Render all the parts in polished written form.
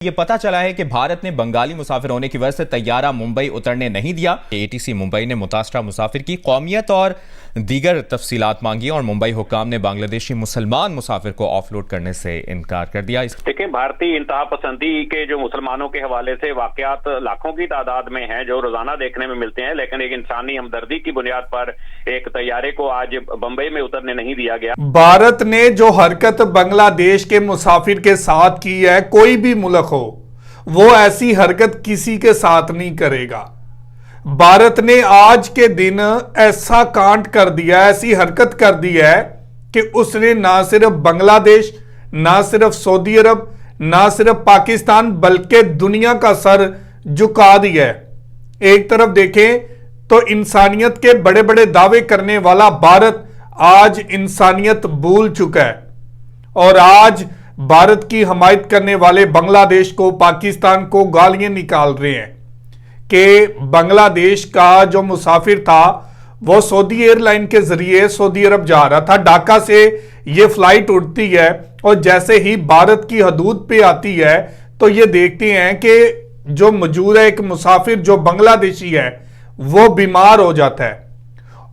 ये पता चला है कि भारत ने बंगाली मुसाफिर होने की वजह से तैयारा मुंबई उतरने नहीं दिया। एटीसी मुंबई ने मुतासरा मुसाफिर की कौमियत और दीगर तफसीलात मांगी और मुंबई हुक्काम ने बांग्लादेशी मुसलमान मुसाफिर को ऑफलोड करने से इनकार कर दिया। देखिए, भारतीय इंतहा पसंदी के जो मुसलमानों के हवाले से वाकयात लाखों की तादाद में हैं जो रोजाना देखने में मिलते हैं, लेकिन एक इंसानी हमदर्दी की बुनियाद पर एक तैयारे को आज बंबई में उतरने नहीं दिया गया। भारत ने जो हरकत बांग्लादेश के मुसाफिर के साथ की है, कोई भी मुल्क हो वो ऐसी हरकत किसी के साथ नहीं करेगा। भारत ने आज के दिन ऐसा कांड कर दिया, ऐसी हरकत कर दी है कि उसने ना सिर्फ बांग्लादेश, ना सिर्फ सऊदी अरब, ना सिर्फ पाकिस्तान, बल्कि दुनिया का सर झुका दिया है। एक तरफ देखें तो इंसानियत के बड़े बड़े दावे करने वाला भारत आज इंसानियत भूल चुका है और आज भारत की हमायत करने वाले बांग्लादेश को, पाकिस्तान को गालियां निकाल रहे हैं कि बांग्लादेश का जो मुसाफिर था वो सऊदी एयरलाइन के जरिए सऊदी अरब जा रहा था। ढाका से ये फ्लाइट उड़ती है और जैसे ही भारत की हदूद पे आती है तो ये देखते हैं कि जो मौजूद है एक मुसाफिर जो बांग्लादेशी है वो बीमार हो जाता है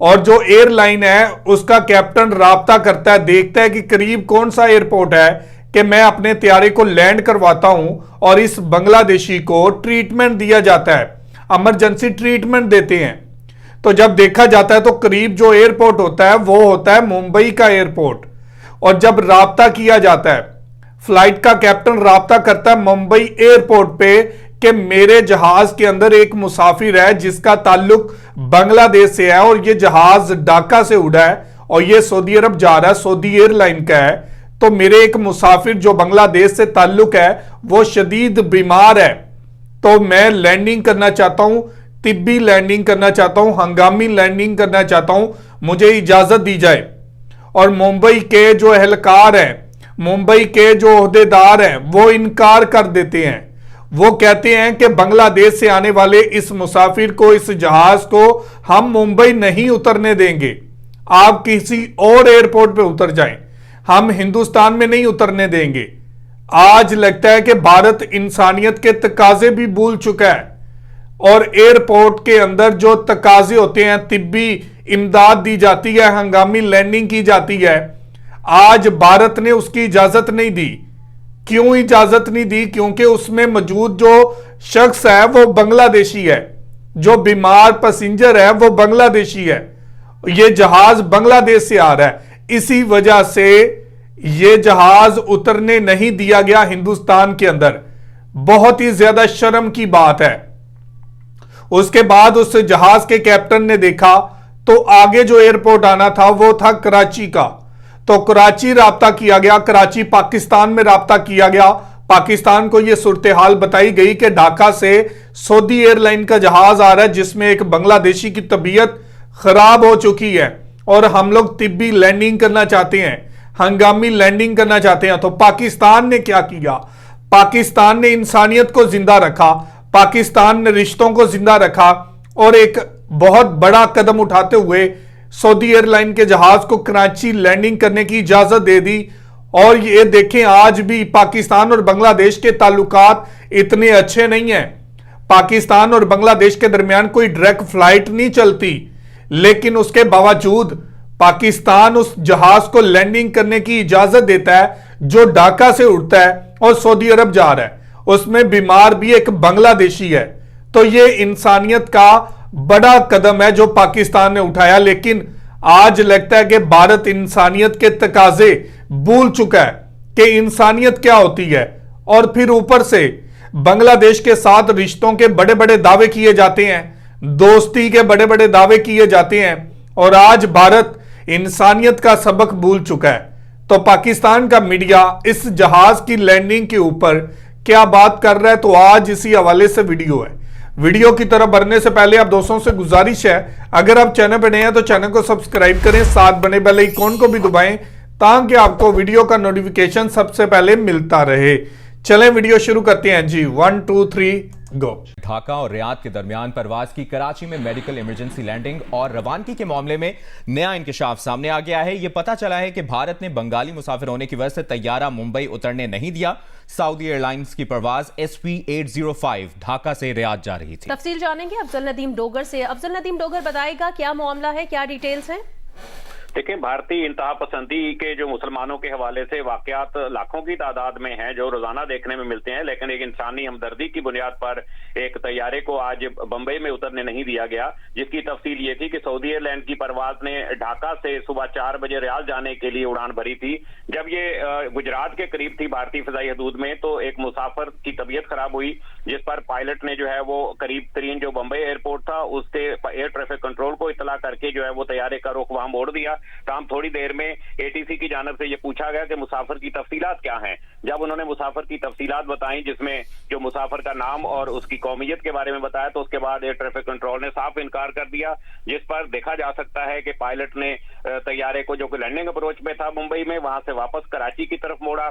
और जो एयरलाइन है उसका कैप्टन राब्ता करता है, देखता है कि करीब कौन सा एयरपोर्ट है कि मैं अपने त्यारे को लैंड करवाता हूं और इस बांग्लादेशी को ट्रीटमेंट दिया जाता है, इमरजेंसी ट्रीटमेंट देते हैं। तो जब देखा जाता है तो करीब जो एयरपोर्ट होता है वो होता है मुंबई का एयरपोर्ट और जब राब्ता किया जाता है, फ्लाइट का कैप्टन राब्ता करता है मुंबई एयरपोर्ट पे कि मेरे जहाज के अंदर एक मुसाफिर है जिसका ताल्लुक बांग्लादेश से है और ये जहाज ढाका से उड़ा है और ये सऊदी अरब जा रहा है, सऊदी एयरलाइन का है, तो मेरे एक मुसाफिर जो बांग्लादेश से ताल्लुक है वो शदीद बीमार है, तो मैं लैंडिंग करना चाहता हूं, तिब्बी लैंडिंग करना चाहता हूं, हंगामी लैंडिंग करना चाहता हूं, मुझे इजाजत दी जाए। और मुंबई के जो एहलकार हैं, मुंबई के जो ओहदेदार हैं वो इनकार कर देते हैं। वो कहते हैं कि बांग्लादेश से आने वाले इस मुसाफिर को, इस जहाज को हम मुंबई नहीं उतरने देंगे, आप किसी और एयरपोर्ट पे उतर जाएं, हम हिंदुस्तान में नहीं उतरने देंगे। आज लगता है कि भारत इंसानियत के तकाजे भी भूल चुका है और एयरपोर्ट के अंदर जो तकाजे होते हैं, तिब्बी इमदाद दी जाती है, हंगामी लैंडिंग की जाती है, आज भारत ने उसकी इजाजत नहीं दी। क्यों इजाजत नहीं दी? क्योंकि उसमें मौजूद जो शख्स है वो बांग्लादेशी है, जो बीमार पैसेंजर है वो बांग्लादेशी है, ये जहाज बांग्लादेश से आ रहा है, इसी वजह से ये जहाज उतरने नहीं दिया गया हिंदुस्तान के अंदर। बहुत ही ज्यादा शर्म की बात है। उसके बाद उस जहाज के कैप्टन ने देखा तो आगे जो एयरपोर्ट आना था वो था कराची का, तो कराची राब्ता किया गया, कराची पाकिस्तान में राब्ता किया गया। पाकिस्तान को यह सूरत हाल बताई गई कि ढाका से सऊदी एयरलाइन का जहाज आ रहा है जिसमें एक बांग्लादेशी की तबीयत खराब हो चुकी है और हम लोग तिब्बी लैंडिंग करना चाहते हैं, हंगामी लैंडिंग करना चाहते हैं। तो पाकिस्तान ने क्या किया? पाकिस्तान ने इंसानियत को जिंदा रखा, पाकिस्तान ने रिश्तों को जिंदा रखा और एक बहुत बड़ा कदम उठाते हुए सऊदी एयरलाइन के जहाज को कराची लैंडिंग करने की इजाजत दे दी। और ये देखें, आज भी पाकिस्तान और बांग्लादेश के ताल्लुकात इतने अच्छे नहीं हैं। पाकिस्तान और बांग्लादेश के दरमियान कोई डायरेक्ट फ्लाइट नहीं चलती, लेकिन उसके बावजूद पाकिस्तान उस जहाज को लैंडिंग करने की इजाजत देता है जो ढाका से उड़ता है और सऊदी अरब जा रहा है, उसमें बीमार भी एक बांग्लादेशी है। तो ये इंसानियत का बड़ा कदम है जो पाकिस्तान ने उठाया, लेकिन आज लगता है कि भारत इंसानियत के तकाजे भूल चुका है कि इंसानियत क्या होती है। और फिर ऊपर से बांग्लादेश के साथ रिश्तों के बड़े बड़े दावे किए जाते हैं, दोस्ती के बड़े बड़े दावे किए जाते हैं और आज भारत इंसानियत का सबक भूल चुका है। तो पाकिस्तान का मीडिया इस जहाज की लैंडिंग के ऊपर क्या बात कर रहा है, तो आज इसी हवाले से वीडियो है। वीडियो की तरफ बढ़ने से पहले आप दोस्तों से गुजारिश है, अगर आप चैनल पर नए हैं तो चैनल को सब्सक्राइब करें, साथ बने बेल आइकॉन को भी दबाएं ताकि आपको वीडियो का नोटिफिकेशन सबसे पहले मिलता रहे। चलें वीडियो शुरू करते हैं जी। 1 2 3 गो। ढाका और रियाद के दरमियान परवाज की कराची में मेडिकल इमरजेंसी लैंडिंग और रवानगी के मामले में नया इंकशाफ सामने आ गया है। यह पता चला है कि भारत ने बंगाली मुसाफिर होने की वजह से तैयारा मुंबई उतरने नहीं दिया। सऊदी एयरलाइंस की परवाज SP805 ढाका से रियाद जा रही थी। तफसील जानेंगे अफजल नदीम डोगर से। अफजल नदीम डोगर बताएगा क्या मामला है, क्या डिटेल्स हैं? देखिए, भारतीय इंतहा पसंदी के जो मुसलमानों के हवाले से वाकयात लाखों की तादाद में हैं जो रोजाना देखने में मिलते हैं, लेकिन एक इंसानी हमदर्दी की बुनियाद पर एक तैयारे को आज बंबई में उतरने नहीं दिया गया, जिसकी तफसील ये थी कि सऊदी एयरलाइन की परवाज ने ढाका से सुबह 4 बजे रियाद जाने के लिए उड़ान भरी थी। जब ये गुजरात के करीब थी भारतीय फिजाई हदूद में, तो एक मुसाफिर की तबीयत खराब हुई, जिस पर पायलट ने जो है वो करीब तरीन जो बंबई एयरपोर्ट था उससे एयर ट्रैफिक कंट्रोल को इतला करके जो है वो तैयारे का रुख वहां मोड़ दिया। तमाम थोड़ी देर में एटीसी की जानब से यह पूछा गया कि मुसाफिर की तफसीलात क्या हैं। जब उन्होंने मुसाफिर की तफसीलात बताई, जिसमें जो मुसाफिर का नाम और उसकी कौमियत के बारे में बताया, तो उसके बाद एयर ट्रैफिक कंट्रोल ने साफ इनकार कर दिया, जिस पर देखा जा सकता है कि पायलट ने तैयारे को जो कि लैंडिंग अप्रोच में था मुंबई में, वहां से वापस कराची की तरफ मोड़ा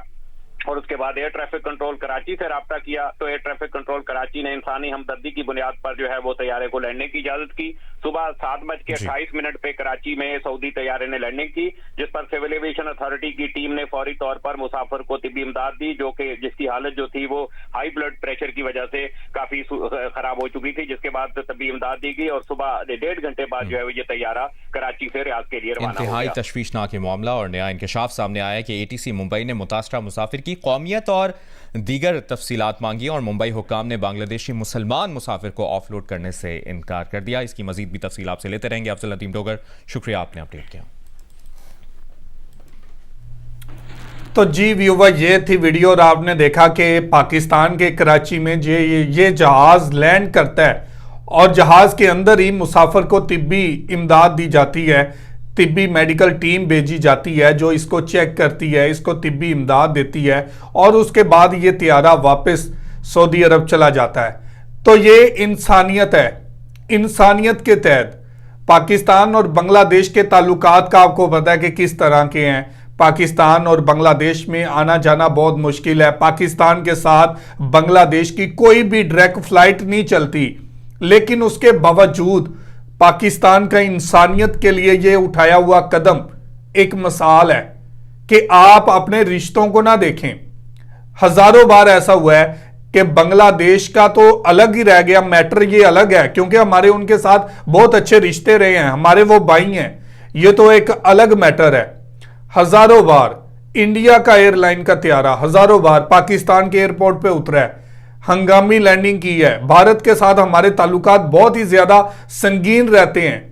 और उसके बाद एयर ट्रैफिक कंट्रोल कराची से राब्ता किया। तो एयर ट्रैफिक कंट्रोल कराची ने इंसानी हमदर्दी की बुनियाद पर जो है वो तैयारे को लैंडिंग की इजाजत की। सुबह 7:28 पे कराची में सऊदी तैयारे ने लैंडिंग की, जिस पर सिविल एविएशन अथॉरिटी की टीम ने फौरी तौर पर मुसाफिर को तिब्बी इमदाद दी, जो कि जिसकी हालत जो थी वो हाई ब्लड प्रेशर की वजह से काफी खराब हो चुकी थी, जिसके बाद तिब्बी इमदाद दी गई और सुबह 1.5 घंटे बाद जो है ये तैयारा कराची से रियाद के लिए रवाना हो गया। इंतहाई तशवीशनाक मामला और नया इंकशाफ सामने आया कि एटीसी मुंबई ने मुतासरा मुसाफिर की कौमियत और दीगर तफसीलात मांगी और मुंबई हुक्काम ने बांग्लादेशी मुसलमान मुसाफिर को ऑफलोड करने से इनकार कर दिया। इसकी मजीद भी तफसील आपसे लेते रहेंगे। अफजल नदीम डोगर, शुक्रिया आपने अपडेट किया। तो जी व्यूवर, ये थी वीडियो और आपने देखा कि पाकिस्तान के कराची में ये जहाज लैंड करता है और जहाज के अंदर ही मुसाफिर को तिब्बी इमदाद दी जाती है, तिब्बी मेडिकल टीम भेजी जाती है जो इसको चेक करती है, इसको तिब्बी इमदाद देती है और उसके बाद ये तैयारा वापस सऊदी अरब चला जाता है। तो ये इंसानियत है। इंसानियत के तहत पाकिस्तान और बांग्लादेश के ताल्लुकात का आपको पता है कि किस तरह के हैं। पाकिस्तान और बांग्लादेश में आना जाना बहुत मुश्किल है। पाकिस्तान के साथ बांग्लादेश की कोई भी डायरेक्ट फ्लाइट नहीं चलती, लेकिन उसके बावजूद पाकिस्तान का इंसानियत के लिए ये उठाया हुआ कदम एक मिसाल है कि आप अपने रिश्तों को ना देखें। हजारों बार ऐसा हुआ है कि बांग्लादेश का तो अलग ही रह गया मैटर, ये अलग है क्योंकि हमारे उनके साथ बहुत अच्छे रिश्ते रहे हैं, हमारे वो भाई हैं, ये तो एक अलग मैटर है। हजारों बार इंडिया का एयरलाइन का तैयारा हजारों बार पाकिस्तान के एयरपोर्ट पे उतरा है, हंगामी लैंडिंग की है। भारत के साथ हमारे ताल्लुकात बहुत ही ज्यादा संगीन रहते हैं।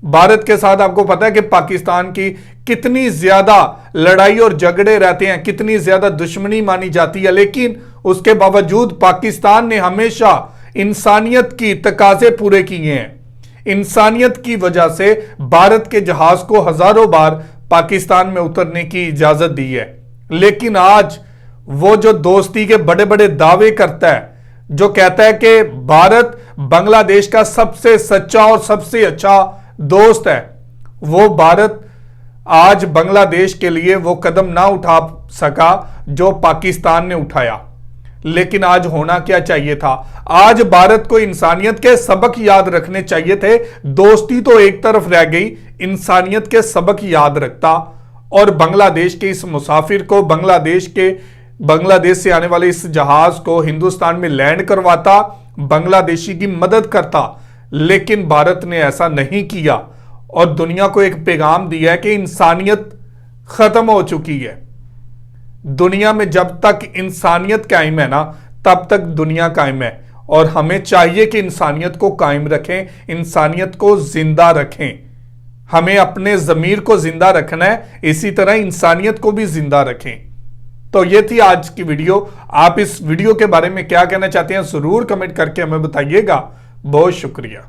भारत के साथ आपको पता है कि पाकिस्तान की कितनी ज्यादा लड़ाई और झगड़े रहते हैं, कितनी ज्यादा दुश्मनी मानी जाती है, लेकिन उसके बावजूद पाकिस्तान ने हमेशा इंसानियत की तकाजे पूरे किए हैं। इंसानियत की वजह से भारत के जहाज को हजारों बार पाकिस्तान में उतरने की इजाजत दी है। लेकिन आज वो जो दोस्ती के बड़े बड़े दावे करता है, जो कहता है कि भारत बांग्लादेश का सबसे सच्चा और सबसे अच्छा दोस्त है, वो भारत आज बांग्लादेश के लिए वो कदम ना उठा सका जो पाकिस्तान ने उठाया। लेकिन आज होना क्या चाहिए था? आज भारत को इंसानियत के सबक याद रखने चाहिए थे। दोस्ती तो एक तरफ रह गई, इंसानियत के सबक याद रखता और बांग्लादेश के इस मुसाफिर को, बांग्लादेश से आने वाले इस जहाज को हिंदुस्तान में लैंड करवाता, बांग्लादेशी की मदद करता। लेकिन भारत ने ऐसा नहीं किया और दुनिया को एक पैगाम दिया है कि इंसानियत खत्म हो चुकी है। दुनिया में जब तक इंसानियत कायम है ना, तब तक दुनिया कायम है और हमें चाहिए कि इंसानियत को कायम रखें, इंसानियत को जिंदा रखें। हमें अपने ज़मीर को जिंदा रखना है, इसी तरह इंसानियत को भी जिंदा रखें। तो ये थी आज की वीडियो। आप इस वीडियो के बारे में क्या कहना चाहते हैं जरूर कमेंट करके हमें बताइएगा। बहुत शुक्रिया।